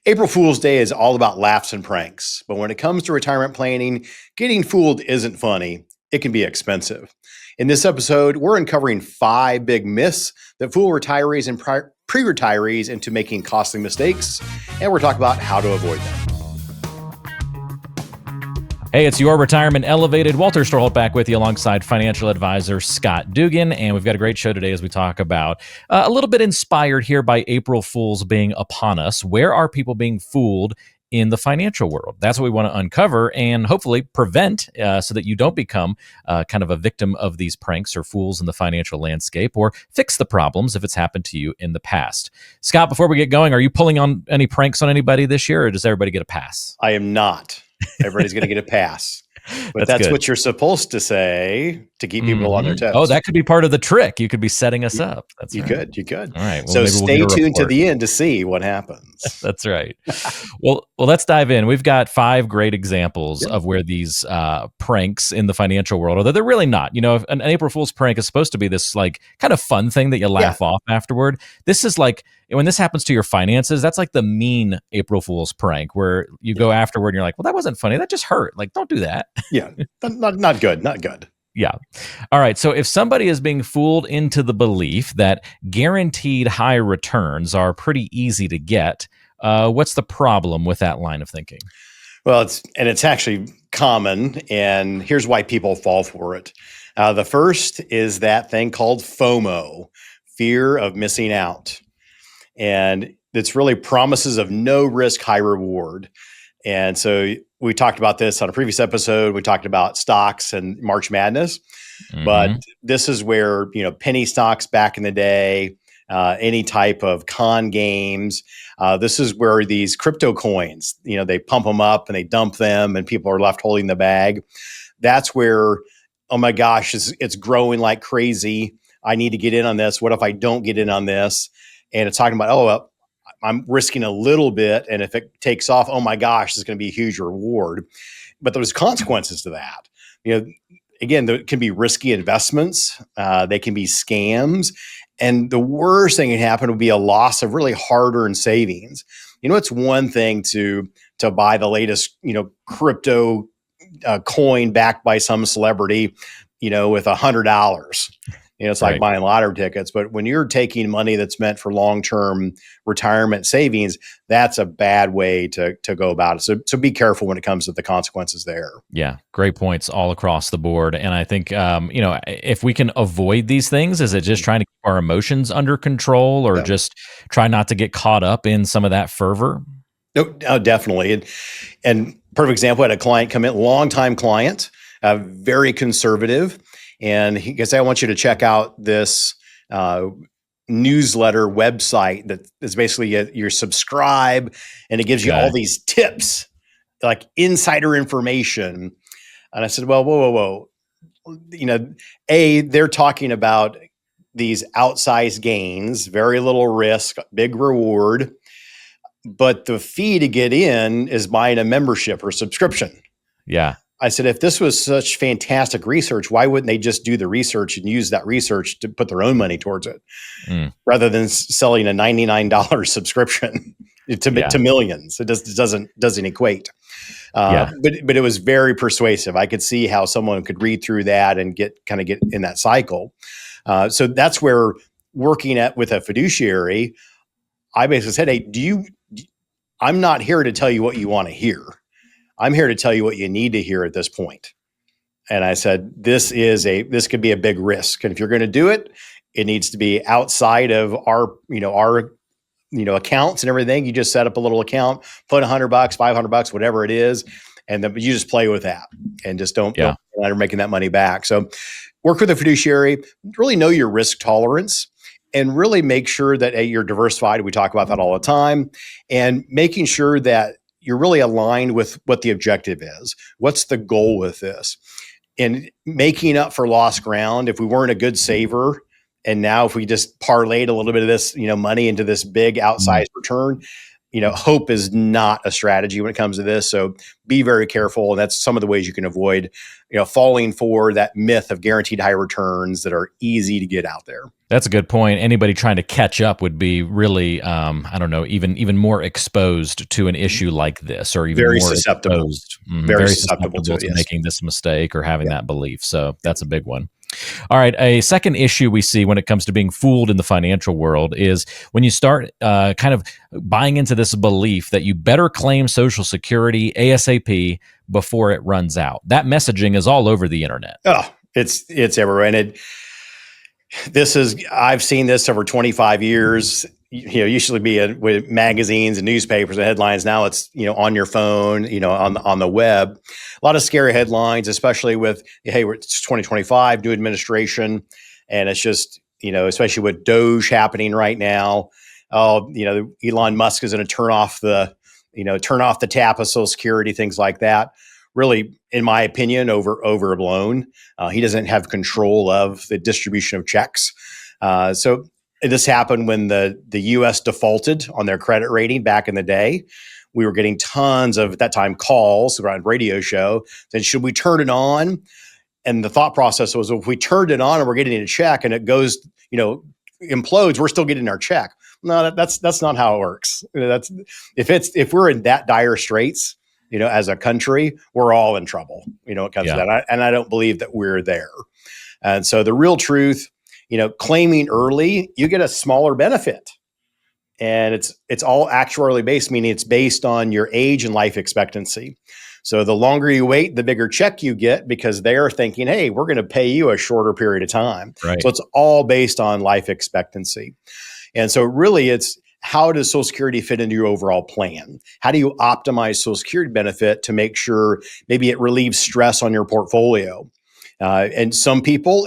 April Fool's Day is all about laughs and pranks, but when it comes to retirement planning, getting fooled isn't funny. It can be expensive. In this episode, we're uncovering 5 big myths that fool retirees and pre-retirees into making costly mistakes, and we're talking about how to avoid them. Hey, it's your Retirement Elevated. Walter Storholt back with you alongside financial advisor Scott Dugan. And we've got a great show today as we talk about a little bit inspired here by April Fools being upon us. Where are people being fooled in the financial world? That's what we want to uncover and hopefully prevent so that you don't become kind of a victim of these pranks or fools in the financial landscape, or fix the problems if it's happened to you in the past. Scott, before we get going, are you pulling on any pranks on anybody this year, or does everybody get a pass? I am not. Everybody's going to get a pass. But that's what you're supposed to say to keep people on their toes. Oh, that could be part of the trick. You could be setting us up. That's You right. could. All right. Well, so stay tuned to the end to see what happens. That's right. Well, let's dive in. We've got 5 great examples of where these pranks in the financial world, although they're really not. You know, an April Fool's prank is supposed to be this like kind of fun thing that you laugh off afterward. This is like, when this happens to your finances, that's like the mean April Fool's prank where you go afterward and you're like, well, that wasn't funny. That just hurt. Like, don't do that. Yeah. Not good. Not good. Yeah. All right. So if somebody is being fooled into the belief that guaranteed high returns are pretty easy to get, what's the problem with that line of thinking? Well, it's actually common, and here's why people fall for it. The first is that thing called FOMO, fear of missing out. And it's really promises of no risk, high reward. And so we talked about this on a previous episode. We talked about stocks and March Madness, but this is where, penny stocks back in the day, any type of con games. This is where these crypto coins, they pump them up and they dump them and people are left holding the bag. That's where, oh my gosh, it's growing like crazy. I need to get in on this. What if I don't get in on this? And it's talking about, I'm risking a little bit. And if it takes off, oh my gosh, it's going to be a huge reward. But there's consequences to that. Again, there can be risky investments. They can be scams. And the worst thing that can happen would be a loss of really hard-earned savings. It's one thing to buy the latest, crypto coin backed by some celebrity, with $100. It's like buying lottery tickets. But when you're taking money that's meant for long-term retirement savings, that's a bad way to go about it. So be careful when it comes to the consequences there. Yeah, great points all across the board. And I think, if we can avoid these things, is it just trying to keep our emotions under control, or just try not to get caught up in some of that fervor? No, definitely. And perfect example, I had a client come in, longtime client, very conservative. And he can say, I want you to check out this newsletter website that is basically you subscribe, and it gives you all these tips, like insider information. And I said, well, whoa. They're talking about these outsized gains, very little risk, big reward. But the fee to get in is buying a membership or subscription. Yeah. I said, if this was such fantastic research, why wouldn't they just do the research and use that research to put their own money towards it, rather than selling a $99 subscription to millions? It doesn't equate. But it was very persuasive. I could see how someone could read through that and get in that cycle. So that's where working with a fiduciary, I basically said, hey, I'm not here to tell you what you want to hear. I'm here to tell you what you need to hear at this point. And I said, this could be a big risk. And if you're going to do it, it needs to be outside of our accounts and everything. You just set up a little account, put $100, $500, whatever it is. And then you just play with that and just don't matter making that money back. So work with a fiduciary, really know your risk tolerance, and really make sure that you're diversified. We talk about that all the time, and making sure that you're really aligned with what the objective is. What's the goal with this? And making up for lost ground. If we weren't a good saver, and now if we just parlayed a little bit of this, money into this big outsized return, hope is not a strategy when it comes to this. So be very careful. And that's some of the ways you can avoid, falling for that myth of guaranteed high returns that are easy to get out there. That's a good point. Anybody trying to catch up would be really, I don't know, even more exposed to an issue like this, or even very more susceptible. exposed, Very susceptible to it, to yes. making this mistake or having that belief. So that's a big one. All right. A second issue we see when it comes to being fooled in the financial world is when you start kind of buying into this belief that you better claim Social Security ASAP before it runs out. That messaging is all over the internet. Oh, it's everywhere. And I've seen this over 25 years. Usually be with magazines and newspapers and headlines. Now it's, on your phone, on the web. A lot of scary headlines, especially with, hey, it's 2025, new administration. And it's just, especially with Doge happening right now. Elon Musk is going to turn off the tap of Social Security, things like that. Really, in my opinion, overblown. He doesn't have control of the distribution of checks. So this happened when the U.S. defaulted on their credit rating back in the day. We were getting tons of, at that time, calls around radio show saying, should we turn it on? And the thought process was, if we turned it on and we're getting a check and it goes, implodes, we're still getting our check. No, that's not how it works. If we're in that dire straits, as a country, we're all in trouble, when it comes to that. And I don't believe that we're there. And so the real truth, claiming early, you get a smaller benefit. And it's all actuarially based, meaning it's based on your age and life expectancy. So the longer you wait, the bigger check you get, because they're thinking, hey, we're going to pay you a shorter period of time. Right. So it's all based on life expectancy. And so really it's, how does Social Security fit into your overall plan? How do you optimize Social Security benefit to make sure maybe it relieves stress on your portfolio? And some people,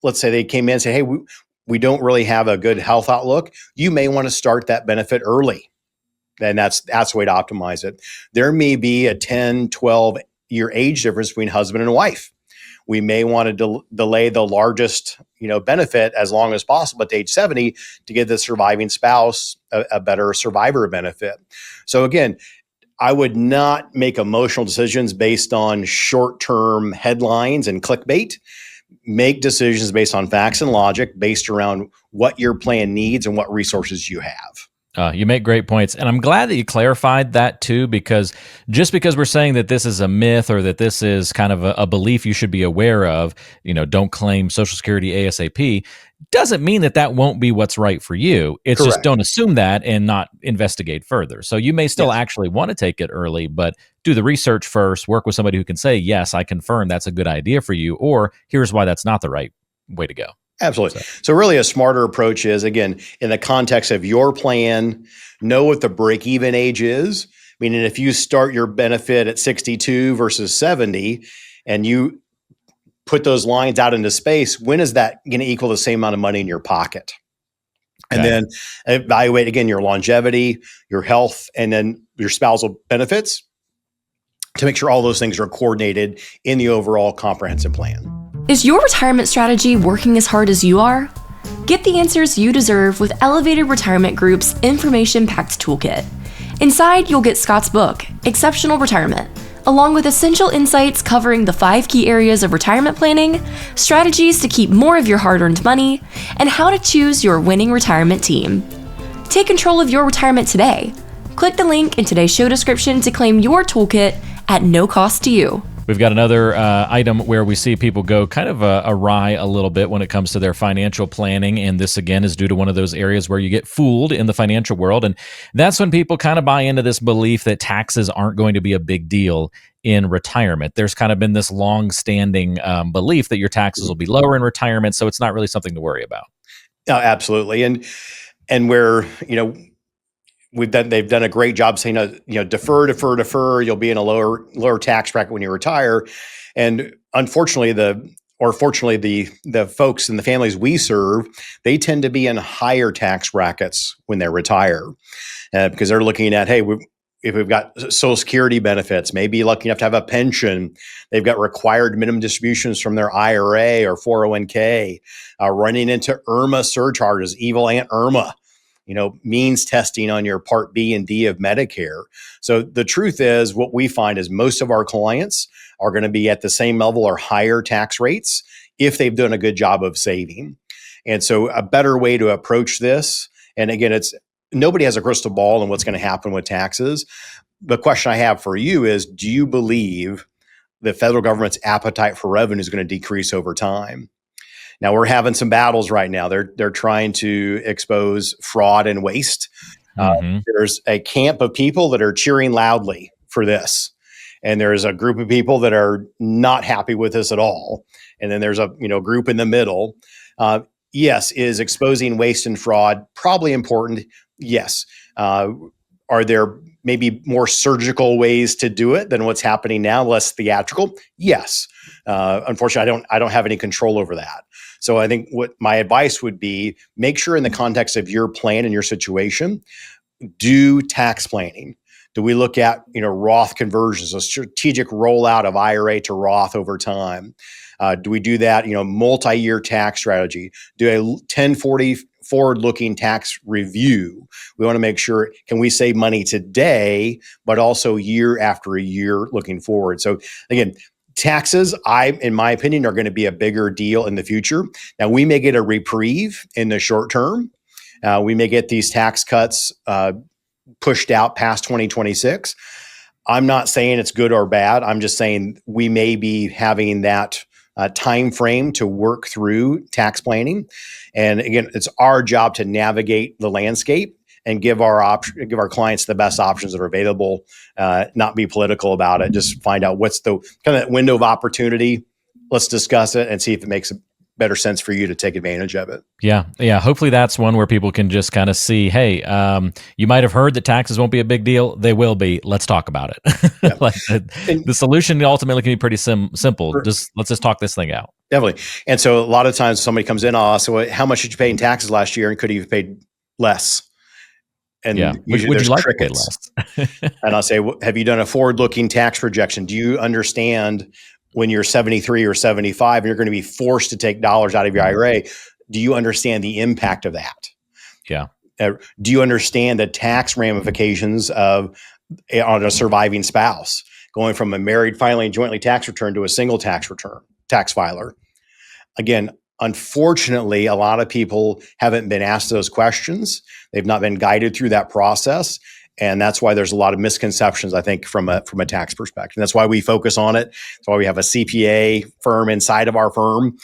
let's say they came in and say, hey, we don't really have a good health outlook, you may want to start that benefit early. And that's the way to optimize it. There may be a 10, 12-year age difference between husband and wife. We may want to delay the largest, benefit as long as possible at age 70 to give the surviving spouse a better survivor benefit. So again, I would not make emotional decisions based on short-term headlines and clickbait. Make decisions based on facts and logic, based around what your plan needs and what resources you have. You make great points. And I'm glad that you clarified that too, because just because we're saying that this is a myth or that this is kind of a belief you should be aware of, don't claim Social Security ASAP, doesn't mean that won't be what's right for you. It's Correct. Just don't assume that and not investigate further. So you may still actually want to take it early, but do the research first, work with somebody who can say, yes, I confirm that's a good idea for you, or here's why that's not the right way to go. Absolutely. So really a smarter approach is, again, in the context of your plan, know what the break-even age is. Meaning if you start your benefit at 62 versus 70 and you put those lines out into space, when is that going to equal the same amount of money in your pocket? And then evaluate, again, your longevity, your health, and then your spousal benefits to make sure all those things are coordinated in the overall comprehensive plan. Is your retirement strategy working as hard as you are? Get the answers you deserve with Elevated Retirement Group's information-packed toolkit. Inside, you'll get Scott's book, Exceptional Retirement, along with essential insights covering the 5 key areas of retirement planning, strategies to keep more of your hard-earned money, and how to choose your winning retirement team. Take control of your retirement today. Click the link in today's show description to claim your toolkit at no cost to you. We've got another item where we see people go kind of awry a little bit when it comes to their financial planning. And this, again, is due to one of those areas where you get fooled in the financial world. And that's when people kind of buy into this belief that taxes aren't going to be a big deal in retirement. There's kind of been this long-standing belief that your taxes will be lower in retirement, so it's not really something to worry about. Oh, absolutely. And where, they've done a great job saying, defer. You'll be in a lower tax bracket when you retire. And unfortunately, fortunately, the folks and the families we serve, they tend to be in higher tax brackets when they retire, because they're looking at, hey, if we've got Social Security benefits, maybe lucky enough to have a pension, they've got required minimum distributions from their IRA or 401k, running into IRMA surcharges, evil Aunt Irma. means testing on your Part B and D of Medicare. So the truth is, what we find is most of our clients are going to be at the same level or higher tax rates if they've done a good job of saving. And so a better way to approach this, and again, nobody has a crystal ball on what's going to happen with taxes. The question I have for you is, do you believe the federal government's appetite for revenue is going to decrease over time? Now, we're having some battles right now. They're trying to expose fraud and waste. There's a camp of people that are cheering loudly for this, and there's a group of people that are not happy with this at all. And then there's a group in the middle. Yes, is exposing waste and fraud probably important? Yes. Are there maybe more surgical ways to do it than what's happening now, less theatrical? Yes. Unfortunately, I don't have any control over that. So I think what my advice would be, make sure in the context of your plan and your situation, do tax planning. Do we look at Roth conversions, a strategic rollout of IRA to Roth over time? Do we do that multi-year tax strategy? Do a 1040 forward-looking tax review? We want to make sure, can we save money today, but also year after year looking forward? So again, taxes, in my opinion, are going to be a bigger deal in the future. Now, we may get a reprieve in the short term. We may get these tax cuts pushed out past 2026. I'm not saying it's good or bad. I'm just saying we may be having that time frame to work through tax planning. And again, it's our job to navigate the landscape and give our clients the best options that are available. Not be political about it. Just find out what's the kind of window of opportunity. Let's discuss it and see if it makes better sense for you to take advantage of it. Yeah. Hopefully that's one where people can just kind of see, hey, you might have heard that taxes won't be a big deal. They will be. Let's talk about it. Yeah. The solution ultimately can be pretty simple. Let's just talk this thing out. Definitely. And so a lot of times somebody comes in, so how much did you pay in taxes last year? And could you have paid less? And would you like to pay less? And I'll say, have you done a forward-looking tax projection? Do you understand when you're 73 or 75 and you're going to be forced to take dollars out of your IRA? Do you understand the impact of that? Yeah. Do you understand the tax ramifications on a surviving spouse, going from a married filing jointly tax return to a single tax filer? Again, unfortunately, a lot of people haven't been asked those questions. They've not been guided through that process. And that's why there's a lot of misconceptions, I think, from a tax perspective. And that's why we focus on it. That's why we have a CPA firm inside of our firm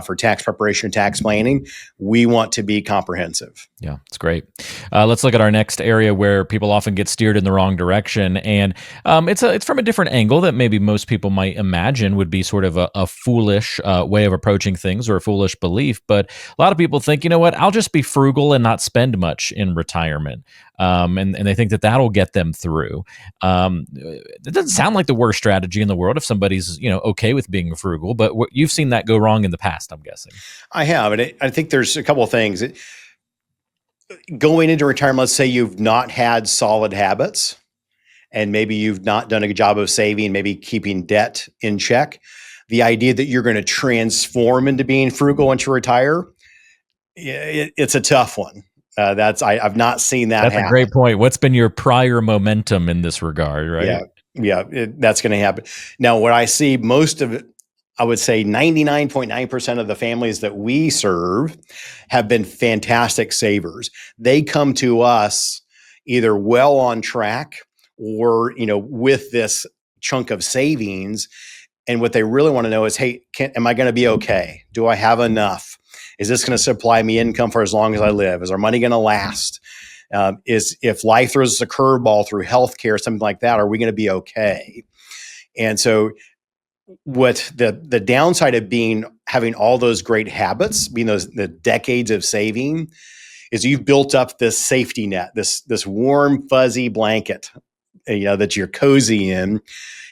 for tax preparation and tax planning. We want to be comprehensive. Yeah, it's great. Let's look at our next area where people often get steered in the wrong direction. And it's from a different angle that maybe most people might imagine would be sort of a foolish way of approaching things or a foolish belief. But a lot of people think, you know what, I'll just be frugal and not spend much in retirement. And they think that that'll get them through. It doesn't sound like the worst strategy in the world if somebody's okay with being frugal, but you've seen that go wrong in the past, I'm guessing. I have, and I think there's a couple of things. Going into retirement, let's say you've not had solid habits, and maybe you've not done a good job of saving, maybe keeping debt in check. The idea that you're going to transform into being frugal once you retire, it's a tough one. I've not seen that happen. That's a great point. What's been your prior momentum in this regard, right? Yeah, that's going to happen. Now, what I see most of it, I would say 99.9% of the families that we serve have been fantastic savers. They come to us either well on track or, with this chunk of savings. And what they really want to know is, hey, am I going to be okay? Do I have enough? Is this going to supply me income for as long as I live? Is our money going to last? If life throws us a curveball through healthcare, something like that, are we going to be okay? And so what the downside of having all those great habits, the decades of saving, is you've built up this safety net, this warm, fuzzy blanket, that you're cozy in.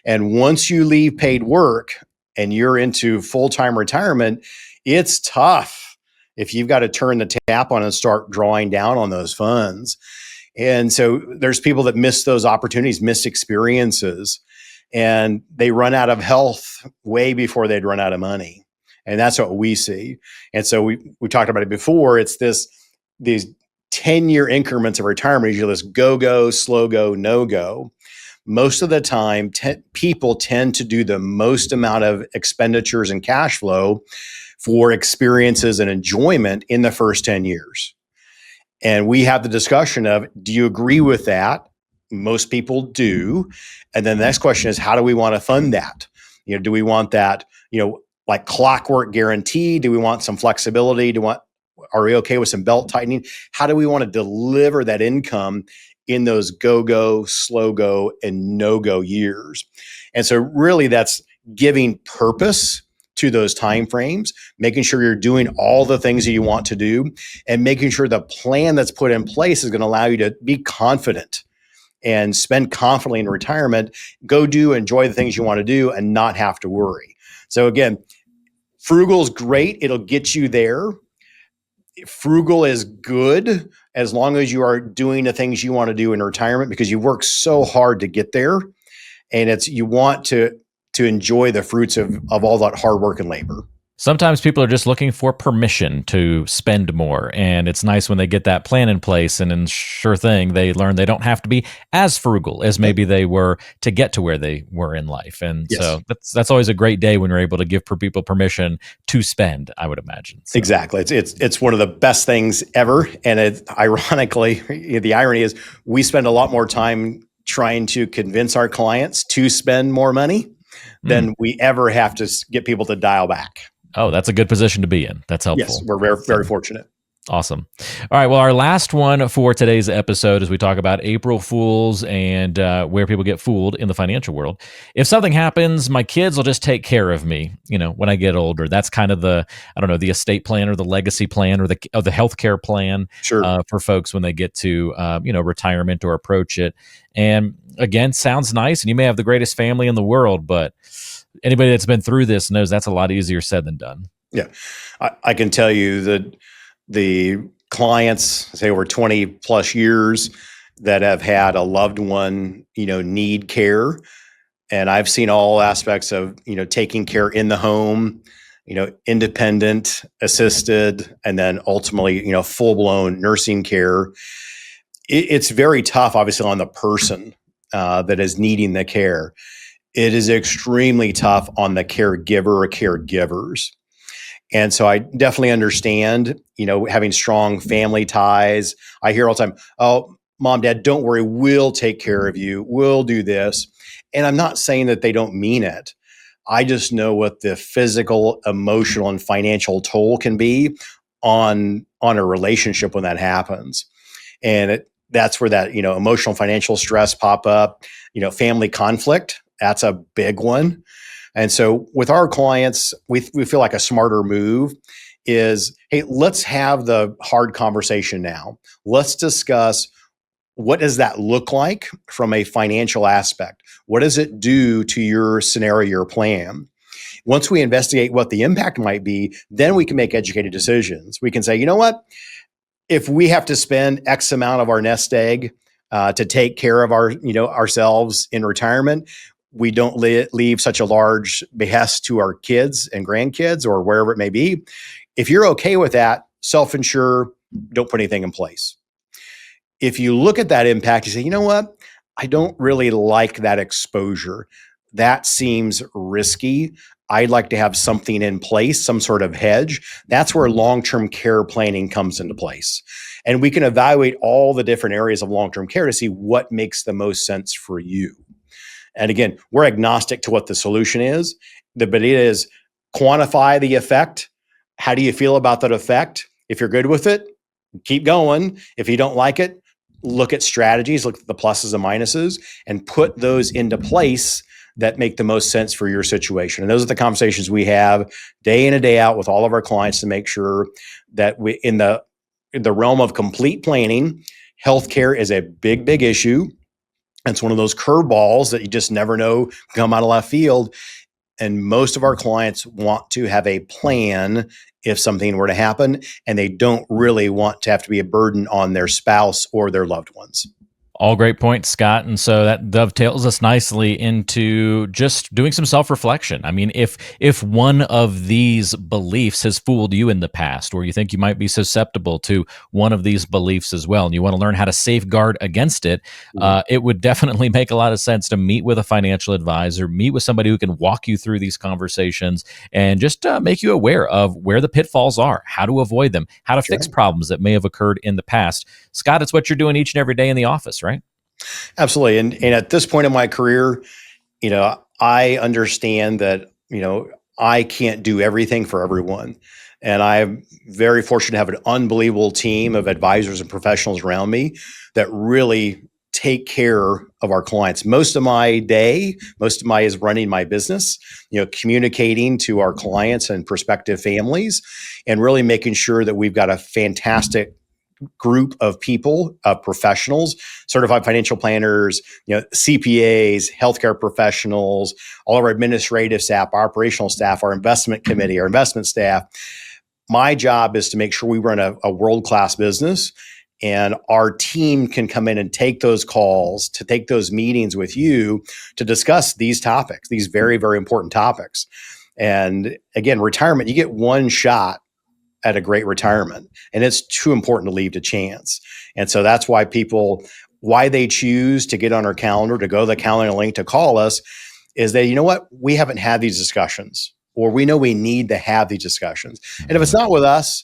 And once you leave paid work and you're into full-time retirement, it's tough if you've got to turn the tap on and start drawing down on those funds. And so there's people that miss those opportunities, miss experiences, and they run out of health way before they'd run out of money. And that's what we see. And so we talked about it before. It's these 10-year increments of retirement, usually this go, slow go, no go. Most of the time, people tend to do the most amount of expenditures and cash flow for experiences and enjoyment in the first 10 years. And we have the discussion of, do you agree with that? Most people do. And then the next question is, how do we want to fund that? Do we want that, like clockwork guarantee? Do we want some flexibility? Are we okay with some belt tightening? How do we want to deliver that income in those go, slow go, and no-go years? And so really that's giving purpose to those timeframes, making sure you're doing all the things that you want to do, and making sure the plan that's put in place is going to allow you to be confident and spend confidently in retirement, enjoy the things you want to do, and not have to worry. So again, frugal is great. It'll get you there. Frugal is good as long as you are doing the things you want to do in retirement, because you work so hard to get there, and you want to enjoy the fruits of all that hard work and labor. Sometimes people are just looking for permission to spend more, and it's nice when they get that plan in place, and then sure thing, they learn they don't have to be as frugal as maybe they were to get to where they were in life. And yes. So that's always a great day when you're able to give people permission to spend, I would imagine. So. Exactly. It's one of the best things ever. And ironically, the irony is we spend a lot more time trying to convince our clients to spend more money than we ever have to get people to dial back. Oh, that's a good position to be in. That's helpful. Yes, we're very, very fortunate. Awesome. All right. Well, our last one for today's episode is we talk about April Fools and where people get fooled in the financial world. If something happens, my kids will just take care of me, when I get older. That's kind of the estate plan or the legacy plan or the healthcare plan for folks when they get to, retirement or approach it. And again, sounds nice. And you may have the greatest family in the world, but anybody that's been through this knows that's a lot easier said than done. Yeah. I can tell you that the clients, say over 20 plus years, that have had a loved one, need care. And I've seen all aspects of, taking care in the home, independent, assisted, and then ultimately, full-blown nursing care. It's very tough, obviously, on the person that is needing the care. It is extremely tough on the caregiver or caregivers. And so I definitely understand, having strong family ties. I hear all the time, oh, Mom, Dad, don't worry, we'll take care of you. We'll do this. And I'm not saying that they don't mean it. I just know what the physical, emotional, and financial toll can be on a relationship when that happens. And that's where that, emotional, financial stress pop up, family conflict. That's a big one. And so with our clients, we feel like a smarter move is, hey, let's have the hard conversation now. Let's discuss, what does that look like from a financial aspect? What does it do to your scenario, your plan? Once we investigate what the impact might be, then we can make educated decisions. We can say, you know what? If we have to spend X amount of our nest egg to take care of ourselves in retirement, we don't leave such a large behest to our kids and grandkids or wherever it may be. If you're okay with that, self-insure, don't put anything in place. If you look at that impact, you say, you know what? I don't really like that exposure. That seems risky. I'd like to have something in place, some sort of hedge. That's where long-term care planning comes into place. And we can evaluate all the different areas of long-term care to see what makes the most sense for you. And again, we're agnostic to what the solution is. But it is quantify the effect. How do you feel about that effect? If you're good with it, keep going. If you don't like it, look at strategies, look at the pluses and minuses, and put those into place that make the most sense for your situation. And those are the conversations we have day in and day out with all of our clients to make sure that we, in the realm of complete planning, healthcare is a big, big issue. It's one of those curveballs that you just never know come out of left field. And most of our clients want to have a plan if something were to happen, and they don't really want to have to be a burden on their spouse or their loved ones. All great points, Scott. And so that dovetails us nicely into just doing some self-reflection. I mean, if one of these beliefs has fooled you in the past, or you think you might be susceptible to one of these beliefs as well, and you want to learn how to safeguard against it, it would definitely make a lot of sense to meet with a financial advisor, meet with somebody who can walk you through these conversations and just make you aware of where the pitfalls are, how to avoid them, how to fix problems that may have occurred in the past. Scott, it's what you're doing each and every day in the office, right? Absolutely. And at this point in my career, I understand that, I can't do everything for everyone. And I'm very fortunate to have an unbelievable team of advisors and professionals around me that really take care of our clients. Most of my is running my business, communicating to our clients and prospective families, and really making sure that we've got a fantastic group of people, professionals, certified financial planners, CPAs, healthcare professionals, all of our administrative staff, our operational staff, our investment committee, our investment staff. My job is to make sure we run a world-class business, and our team can come in and take those calls, to take those meetings with you to discuss these topics, these very, very important topics. And again, retirement, you get one shot at a great retirement, and it's too important to leave to chance. And so that's why they choose to get on our calendar, to go to the calendar link to call us, is that, we haven't had these discussions, or we know we need to have these discussions. And if it's not with us,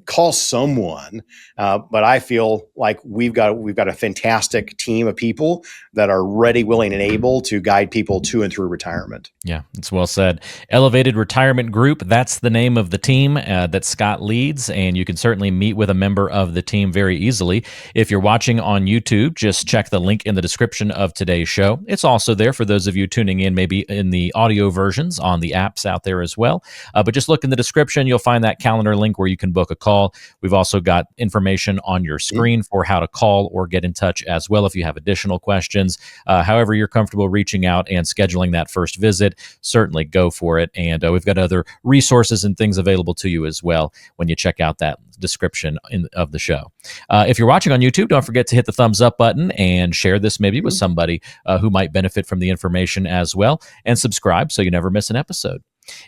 call someone. But I feel like we've got a fantastic team of people that are ready, willing, and able to guide people to and through retirement. Yeah, it's well said. Elevated Retirement Group, that's the name of the team that Scott leads, and you can certainly meet with a member of the team very easily. If you're watching on YouTube, just check the link in the description of today's show. It's also there for those of you tuning in, maybe in the audio versions on the apps out there as well. But just look in the description, you'll find that calendar link where you can book a call. We've also got information on your screen for how to call or get in touch as well if you have additional questions. However you're comfortable reaching out and scheduling that first visit, certainly go for it. And we've got other resources and things available to you as well when you check out that description of the show. If you're watching on YouTube, don't forget to hit the thumbs up button and share this maybe with somebody who might benefit from the information as well, and subscribe so you never miss an episode.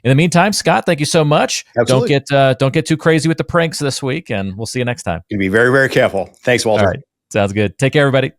In the meantime, Scott, thank you so much. Absolutely. Don't get too crazy with the pranks this week, and we'll see you next time. You can be very, very careful. Thanks, Walter. All right. Sounds good. Take care, everybody.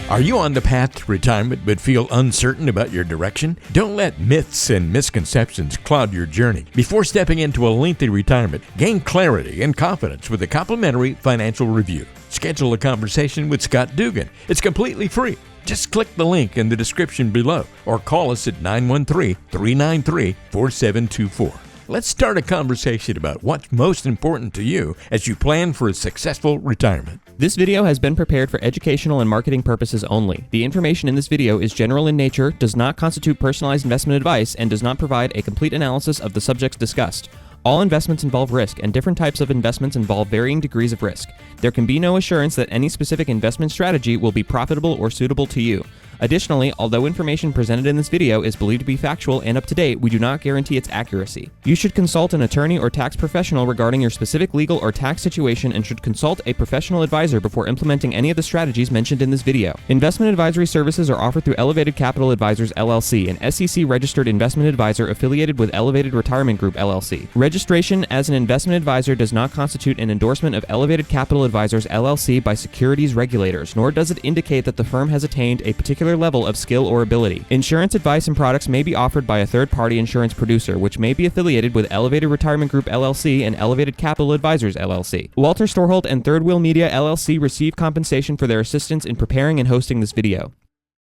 Are you on the path to retirement but feel uncertain about your direction? Don't let myths and misconceptions cloud your journey. Before stepping into a lengthy retirement, gain clarity and confidence with a complimentary financial review. Schedule a conversation with Scott Dugan. It's completely free. Just click the link in the description below or call us at 913-393-4724. Let's start a conversation about what's most important to you as you plan for a successful retirement. This video has been prepared for educational and marketing purposes only. The information in this video is general in nature, does not constitute personalized investment advice, and does not provide a complete analysis of the subjects discussed. All investments involve risk, and different types of investments involve varying degrees of risk. There can be no assurance that any specific investment strategy will be profitable or suitable to you. Additionally, although information presented in this video is believed to be factual and up to date, we do not guarantee its accuracy. You should consult an attorney or tax professional regarding your specific legal or tax situation and should consult a professional advisor before implementing any of the strategies mentioned in this video. Investment advisory services are offered through Elevated Capital Advisors LLC, an SEC-registered investment advisor affiliated with Elevated Retirement Group LLC. Registration as an investment advisor does not constitute an endorsement of Elevated Capital Advisors LLC by securities regulators, nor does it indicate that the firm has attained a particular level of skill or ability. Insurance advice and products may be offered by a third-party insurance producer, which may be affiliated with Elevated Retirement Group LLC and Elevated Capital Advisors LLC. Walter Storholt and Third Wheel Media LLC receive compensation for their assistance in preparing and hosting this video.